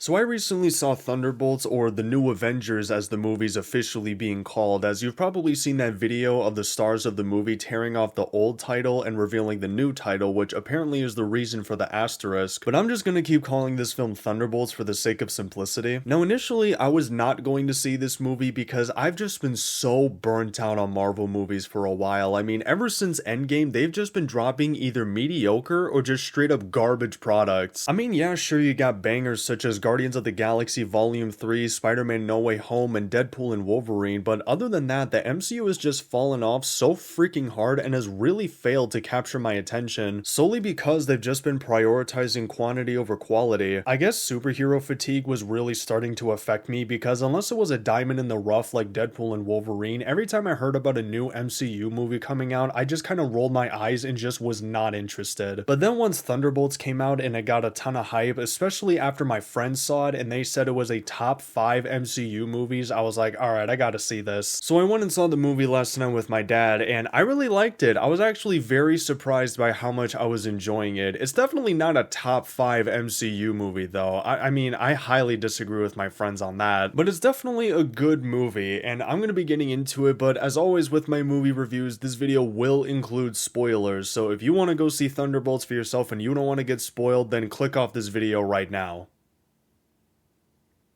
So I recently saw Thunderbolts, or the New Avengers as the movie's officially being called, as you've probably seen that video of the stars of the movie tearing off the old title and revealing the new title, which apparently is the reason for the asterisk, but I'm just gonna keep calling this film Thunderbolts for the sake of simplicity. Now initially, I was not going to see this movie because I've just been so burnt out on Marvel movies for a while. I mean, ever since Endgame, they've just been dropping either mediocre or just straight up garbage products. I mean, yeah, sure, you got bangers such as Guardians of the Galaxy Volume 3, Spider-Man No Way Home, and Deadpool and Wolverine, but other than that, the MCU has just fallen off so freaking hard and has really failed to capture my attention, solely because they've just been prioritizing quantity over quality. I guess superhero fatigue was really starting to affect me because unless it was a diamond in the rough like Deadpool and Wolverine, every time I heard about a new MCU movie coming out, I just kind of rolled my eyes and just was not interested. But then once Thunderbolts came out and it got a ton of hype, especially after my friends saw it and they said it was a top 5 MCU movies, I was like, alright, I gotta see this. So I went and saw the movie last night with my dad, and I really liked it. I was actually very surprised by how much I was enjoying it. It's definitely not a top 5 MCU movie though. I mean, I highly disagree with my friends on that, but it's definitely a good movie, and I'm gonna be getting into it, but as always with my movie reviews, this video will include spoilers, so if you want to go see Thunderbolts for yourself and you don't want to get spoiled, then click off this video right now.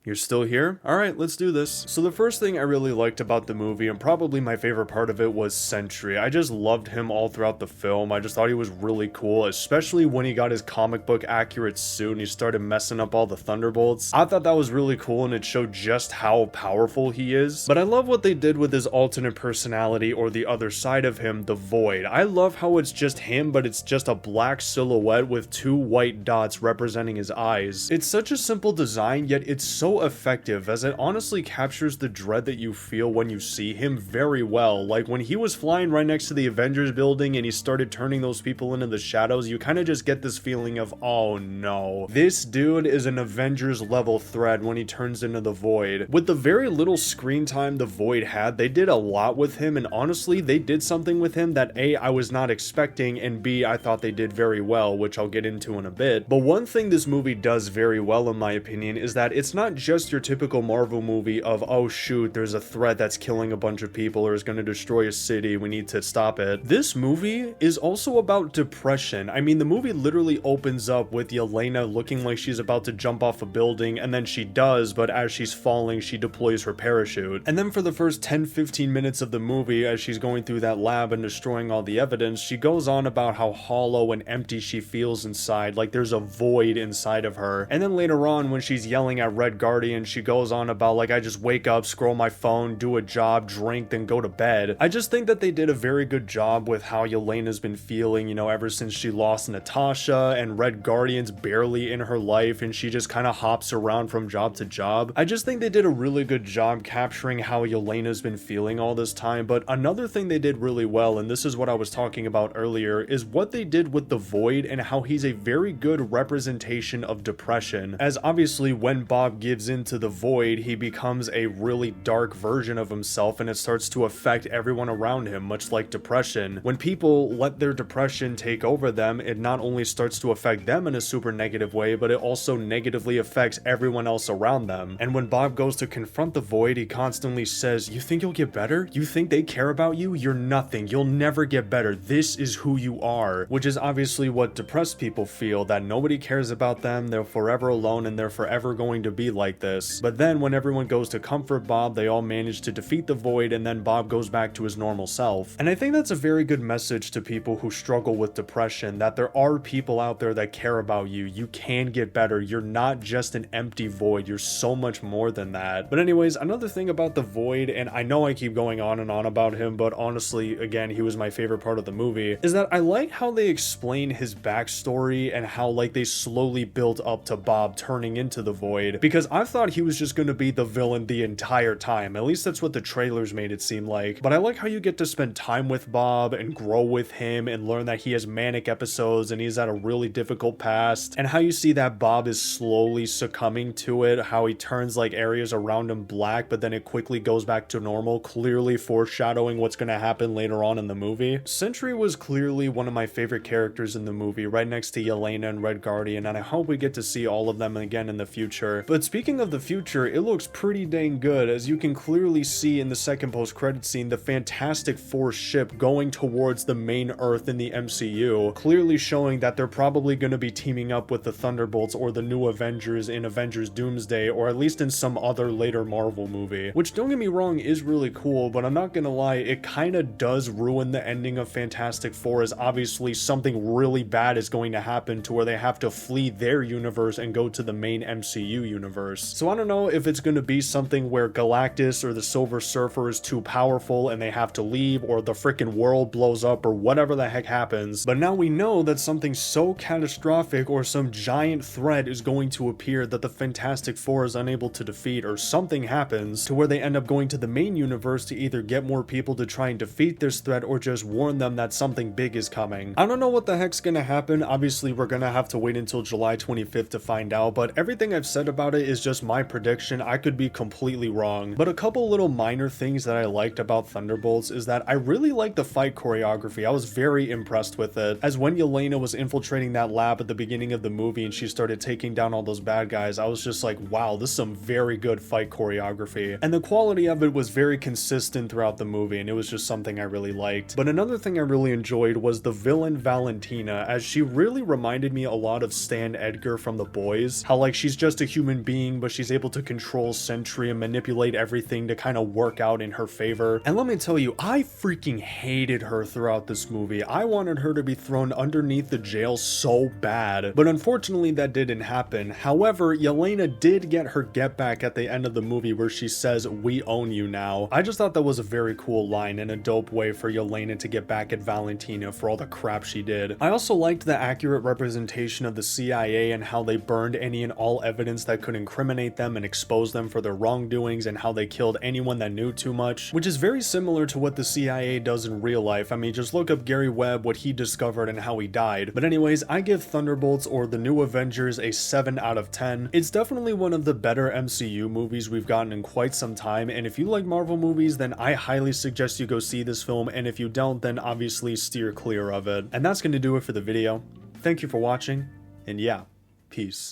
You're still here? Alright, let's do this. So the first thing I really liked about the movie, and probably my favorite part of it, was Sentry. I just loved him all throughout the film. I just thought he was really cool, especially when he got his comic book accurate suit and he started messing up all the Thunderbolts. I thought that was really cool and it showed just how powerful he is. But I love what they did with his alternate personality, or the other side of him, the Void. I love how it's just him, but it's just a black silhouette with 2 white dots representing his eyes. It's such a simple design, yet it's so effective, as it honestly captures the dread that you feel when you see him very well. Like when he was flying right next to the Avengers building and he started turning those people into the shadows, you kind of just get this feeling of, oh no, this dude is an Avengers level threat when he turns into the Void. With the very little screen time the Void had, they did a lot with him, and honestly, they did something with him that A, I was not expecting, and B, I thought they did very well, which I'll get into in a bit. But one thing this movie does very well, in my opinion, is that it's not just your typical Marvel movie of, oh shoot, there's a threat that's killing a bunch of people or is going to destroy a city, we need to stop it. This movie is also about depression. I mean, the movie literally opens up with Yelena looking like she's about to jump off a building, and then she does, but as she's falling, she deploys her parachute. And then for the first 10-15 minutes of the movie, as she's going through that lab and destroying all the evidence, she goes on about how hollow and empty she feels inside, like there's a void inside of her. And then later on, when she's yelling at Red Guardian, she goes on about, like, I just wake up, scroll my phone, do a job, drink, then go to bed. I just think that they did a very good job with how Yelena's been feeling, you know, ever since she lost Natasha and Red Guardian's barely in her life and she just kind of hops around from job to job. I just think they did a really good job capturing how Yelena's been feeling all this time. But another thing they did really well, and this is what I was talking about earlier, is what they did with the Void and how he's a very good representation of depression. As obviously when Bob gives into the Void, he becomes a really dark version of himself, and it starts to affect everyone around him, much like depression. When people let their depression take over them, it not only starts to affect them in a super negative way, but it also negatively affects everyone else around them. And when Bob goes to confront the Void, he constantly says, you think you'll get better? You think they care about you? You're nothing. You'll never get better. This is who you are. Which is obviously what depressed people feel, that nobody cares about them, they're forever alone, and they're forever going to be like this. But then when everyone goes to comfort Bob, they all manage to defeat the Void, and then Bob goes back to his normal self. And I think that's a very good message to people who struggle with depression, that there are people out there that care about you. You can get better. You're not just an empty void. You're so much more than that. But anyways, another thing about the Void, and I know I keep going on and on about him, but honestly, again, he was my favorite part of the movie, is that I like how they explain his backstory and how, like, they slowly built up to Bob turning into the Void, because I I thought he was just gonna be the villain the entire time. At least that's what the trailers made it seem like. But I like how you get to spend time with Bob and grow with him and learn that he has manic episodes and he's had a really difficult past, and how you see that Bob is slowly succumbing to it, how he turns like areas around him black, but then it quickly goes back to normal, clearly foreshadowing what's gonna happen later on in the movie. Sentry was clearly one of my favorite characters in the movie, right next to Yelena and Red Guardian, and I hope we get to see all of them again in the future. But speaking of the future, it looks pretty dang good, as you can clearly see in the second post-credit scene the Fantastic Four ship going towards the main Earth in the MCU, clearly showing that they're probably going to be teaming up with the Thunderbolts or the new Avengers in Avengers Doomsday, or at least in some other later Marvel movie. Which, don't get me wrong, is really cool, but I'm not gonna lie, it kinda does ruin the ending of Fantastic Four, as obviously something really bad is going to happen to where they have to flee their universe and go to the main MCU universe. So I don't know if it's gonna be something where Galactus or the Silver Surfer is too powerful and they have to leave, or the freaking world blows up, or whatever the heck happens. But now we know that something so catastrophic or some giant threat is going to appear that the Fantastic Four is unable to defeat, or something happens to where they end up going to the main universe to either get more people to try and defeat this threat or just warn them that something big is coming. I don't know what the heck's gonna happen. Obviously we're gonna have to wait until July 25th to find out, but everything I've said about it is just my prediction. I could be completely wrong. But a couple little minor things that I liked about Thunderbolts is that I really liked the fight choreography. I was very impressed with it, as when Yelena was infiltrating that lab at the beginning of the movie and she started taking down all those bad guys, I was just like, wow, this is some very good fight choreography. And the quality of it was very consistent throughout the movie, and it was just something I really liked. But another thing I really enjoyed was the villain Valentina, as she really reminded me a lot of Stan Edgar from The Boys. How like she's just a human being, but she's able to control Sentry and manipulate everything to kind of work out in her favor. And let me tell you, I freaking hated her throughout this movie. I wanted her to be thrown underneath the jail so bad, but unfortunately that didn't happen. However, Yelena did get her get back at the end of the movie where she says, "We own you now." I just thought that was a very cool line and a dope way for Yelena to get back at Valentina for all the crap she did. I also liked the accurate representation of the CIA and how they burned any and all evidence that could incriminate them and expose them for their wrongdoings, and how they killed anyone that knew too much, which is very similar to what the CIA does in real life. I mean, just look up Gary Webb, what he discovered and how he died. But anyways, I give Thunderbolts or the New Avengers a 7 out of 10. It's definitely one of the better MCU movies we've gotten in quite some time, and if you like Marvel movies, then I highly suggest you go see this film, and if you don't, then obviously steer clear of it. And that's going to do it for the video. Thank you for watching, and yeah, peace.